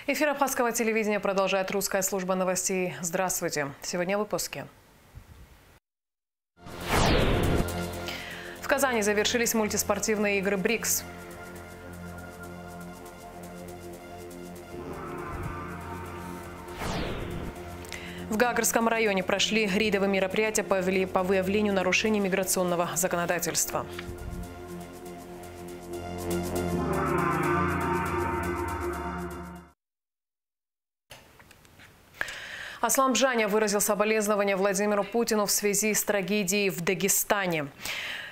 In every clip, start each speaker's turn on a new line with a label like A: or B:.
A: Эфир Абхазского телевидения продолжает русская служба новостей. Здравствуйте. Сегодня в выпуске. В Казани завершились мультиспортивные игры БРИКС. В Гагарском районе прошли рейдовые мероприятия по выявлению нарушений миграционного законодательства. Аслан Бжаня выразил соболезнования Владимиру Путину в связи с трагедией в Дагестане.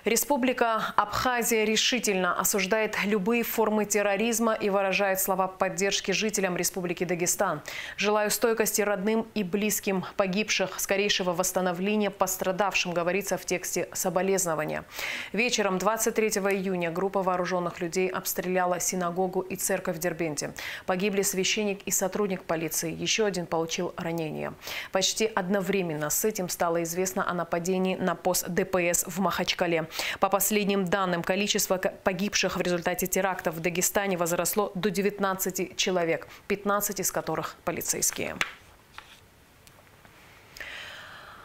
A: Республика Абхазия решительно осуждает любые формы терроризма и выражает слова поддержки жителям Республики Дагестан. Желаю стойкости родным и близким погибших, скорейшего восстановления пострадавшим, говорится в тексте соболезнования. Вечером 23 июня группа вооруженных людей обстреляла синагогу и церковь в Дербенте. Погибли священник и сотрудник полиции. Еще один получил ранение. Почти одновременно с этим стало известно о нападении на пост ДПС в Махачкале. По последним данным, количество погибших в результате терактов в Дагестане возросло до 19 человек, 15 из которых полицейские.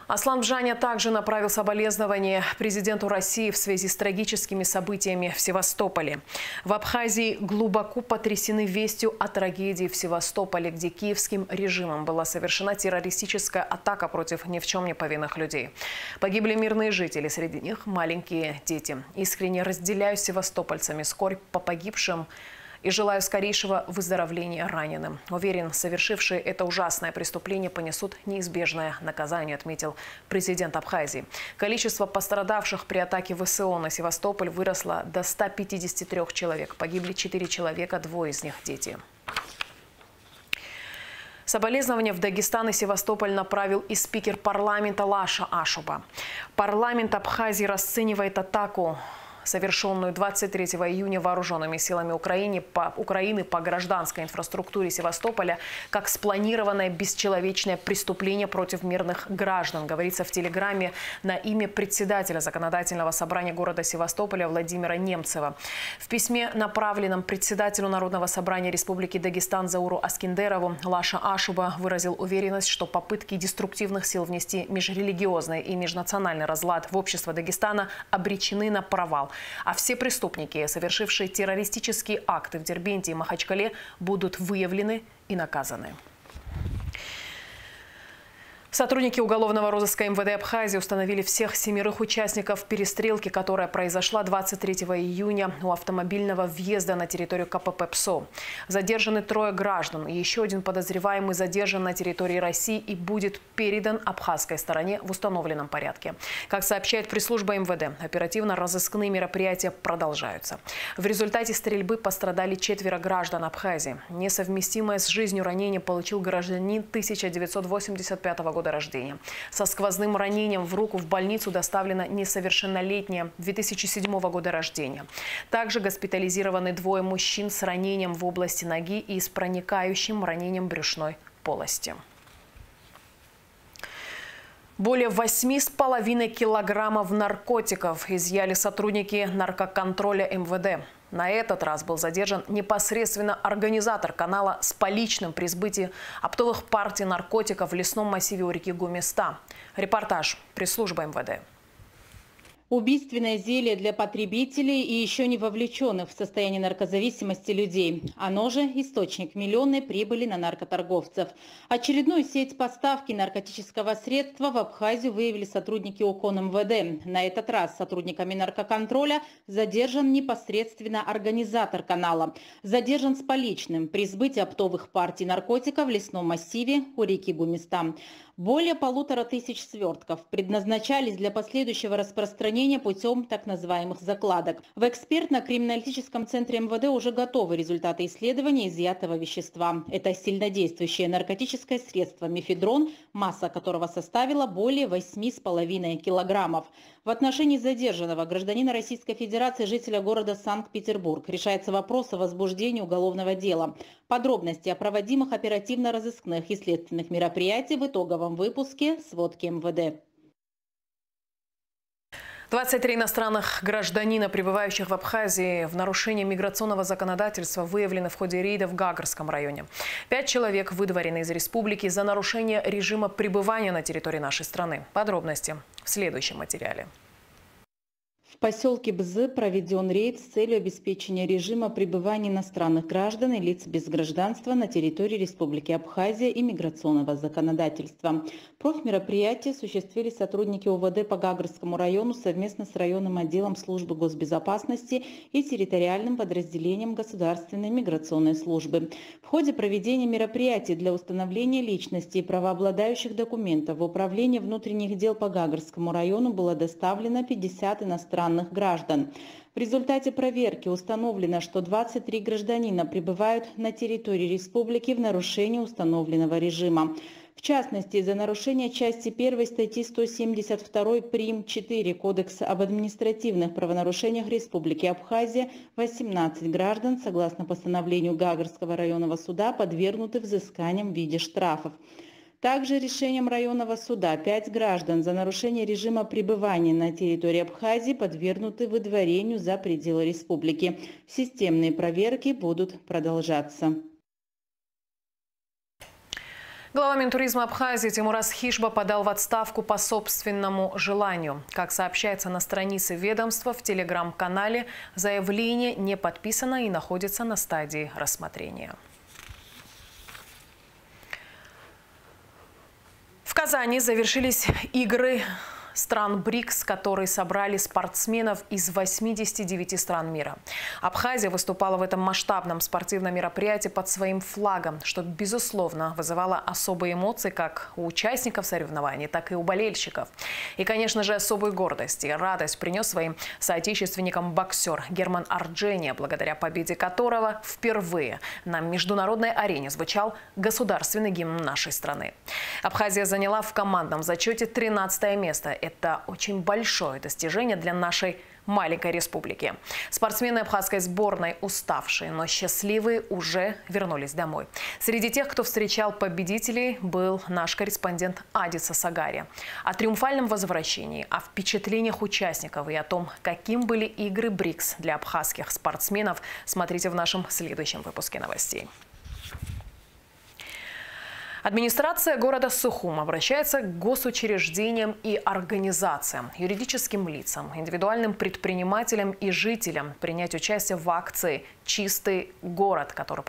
A: Аслан Бжаня также направил соболезнования президенту России в связи с трагическими событиями в Севастополе. В Абхазии глубоко потрясены вестью о трагедии в Севастополе, где киевским режимом была совершена террористическая атака против ни в чем не повинных людей. Погибли мирные жители, среди них маленькие дети. Искренне разделяю с севастопольцами скорбь по погибшим и желаю скорейшего выздоровления раненым. Уверен, совершившие это ужасное преступление понесут неизбежное наказание, отметил президент Абхазии. Количество пострадавших при атаке ВСО на Севастополь выросло до 153 человек. Погибли 4 человека, 2 из них дети. Соболезнования в Дагестан и Севастополь направил и спикер парламента Лаша Ашуба. Парламент Абхазии расценивает атаку, совершенную 23 июня вооруженными силами Украины по гражданской инфраструктуре Севастополя, как спланированное бесчеловечное преступление против мирных граждан, говорится в телеграмме на имя председателя Законодательного собрания города Севастополя Владимира Немцева. В письме, направленном председателю Народного собрания Республики Дагестан Зауру Аскиндерову, Лаша Ашуба выразил уверенность, что попытки деструктивных сил внести межрелигиозный и межнациональный разлад в общество Дагестана обречены на провал. А все преступники, совершившие террористические акты в Дербенте и Махачкале, будут выявлены и наказаны. Сотрудники уголовного розыска МВД Абхазии установили всех 7 участников перестрелки, которая произошла 23 июня у автомобильного въезда на территорию КПП ПСО. Задержаны 3 граждан. Еще один подозреваемый задержан на территории России и будет передан абхазской стороне в установленном порядке. Как сообщает пресс-служба МВД, оперативно-розыскные мероприятия продолжаются. В результате стрельбы пострадали 4 граждан Абхазии. Несовместимое с жизнью ранение получил гражданин 1985 года рождения. Со сквозным ранением в руку в больницу доставлена несовершеннолетняя 2007 года рождения. Также госпитализированы 2 мужчин с ранением в области ноги и с проникающим ранением брюшной полости. Более 8,5 килограммов наркотиков изъяли сотрудники наркоконтроля МВД. На этот раз был задержан непосредственно организатор канала с поличным при сбытии оптовых партий наркотиков в лесном массиве у реки Гумиста. Репортаж пресс-службы МВД.
B: Убийственное зелье для потребителей и еще не вовлеченных в состояние наркозависимости людей. Оно же источник миллионной прибыли на наркоторговцев. Очередную сеть поставки наркотического средства в Абхазию выявили сотрудники ОКОН МВД. На этот раз сотрудниками наркоконтроля задержан непосредственно организатор канала. Задержан с поличным при сбытии оптовых партий наркотиков в лесном массиве у реки Гумиста. Более 1500 свертков предназначались для последующего распространения путем так называемых закладок. В экспертно-криминалистическом центре МВД уже готовы результаты исследования изъятого вещества. Это сильнодействующее наркотическое средство мефедрон, масса которого составила более 8,5 килограммов. В отношении задержанного гражданина Российской Федерации, жителя города Санкт-Петербург, решается вопрос о возбуждении уголовного дела. Подробности о проводимых оперативно-розыскных и следственных мероприятиях в итоговом выпуске сводки МВД.
A: 23 иностранных гражданина, пребывающих в Абхазии, в нарушении миграционного законодательства выявлены в ходе рейда в Гагарском районе. 5 человек выдворены из республики за нарушение режима пребывания на территории нашей страны. Подробности в следующем материале.
B: В поселке Бзы проведен рейд с целью обеспечения режима пребывания иностранных граждан и лиц без гражданства на территории Республики Абхазия и миграционного законодательства. Профмероприятие осуществили сотрудники УВД по Гагарскому району совместно с районным отделом службы госбезопасности и территориальным подразделением Государственной миграционной службы. В ходе проведения мероприятий для установления личности и правообладающих документов в Управление внутренних дел по Гагарскому району было доставлено 50 иностранных граждан. В результате проверки установлено, что 23 гражданина пребывают на территории республики в нарушении установленного режима. В частности, за нарушение части 1 статьи 172 прим. 4 Кодекса об административных правонарушениях Республики Абхазия 18 граждан, согласно постановлению Гагарского районного суда, подвергнуты взысканиям в виде штрафов. Также решением районного суда 5 граждан за нарушение режима пребывания на территории Абхазии подвергнуты выдворению за пределы республики. Системные проверки будут продолжаться.
A: Глава Минтуризма Абхазии Тимураз Хишба подал в отставку по собственному желанию. Как сообщается на странице ведомства, в телеграм-канале заявление не подписано и находится на стадии рассмотрения. В Казани завершились игры стран БРИКС, которые собрали спортсменов из 89 стран мира. Абхазия выступала в этом масштабном спортивном мероприятии под своим флагом, что, безусловно, вызывало особые эмоции как у участников соревнований, так и у болельщиков. И, конечно же, особую гордость и радость принес своим соотечественникам боксер Герман Арджения, благодаря победе которого впервые на международной арене звучал государственный гимн нашей страны. Абхазия заняла в командном зачете 13-е место. Это очень большое достижение для нашей маленькой республики. Спортсмены абхазской сборной, уставшие, но счастливые, уже вернулись домой. Среди тех, кто встречал победителей, был наш корреспондент Адиса Сагария. О триумфальном возвращении, о впечатлениях участников и о том, каким были игры БРИКС для абхазских спортсменов, смотрите в нашем следующем выпуске новостей. Администрация города Сухум обращается к госучреждениям и организациям, юридическим лицам, индивидуальным предпринимателям и жителям принять участие в акции «Чистый город», которая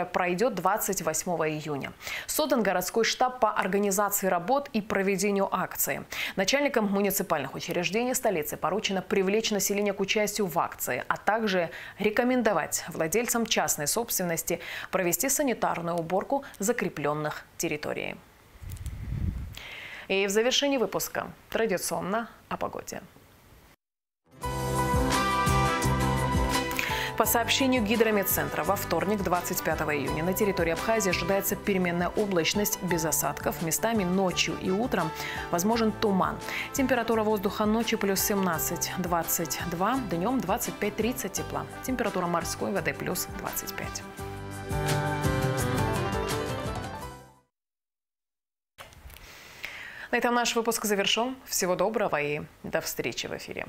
A: пройдет 28 июня. Создан городской штаб по организации работ и проведению акции. Начальникам муниципальных учреждений столицы поручено привлечь население к участию в акции, а также рекомендовать владельцам частной собственности провести санитарную уборку закрепленных территорий. И в завершении выпуска традиционно о погоде. По сообщению Гидрометцентра, во вторник, 25 июня, на территории Абхазии ожидается переменная облачность без осадков. Местами ночью и утром возможен туман. Температура воздуха ночью плюс 17-22, днем 25-30 тепла. Температура морской воды плюс 25. На этом наш выпуск завершен. Всего доброго и до встречи в эфире.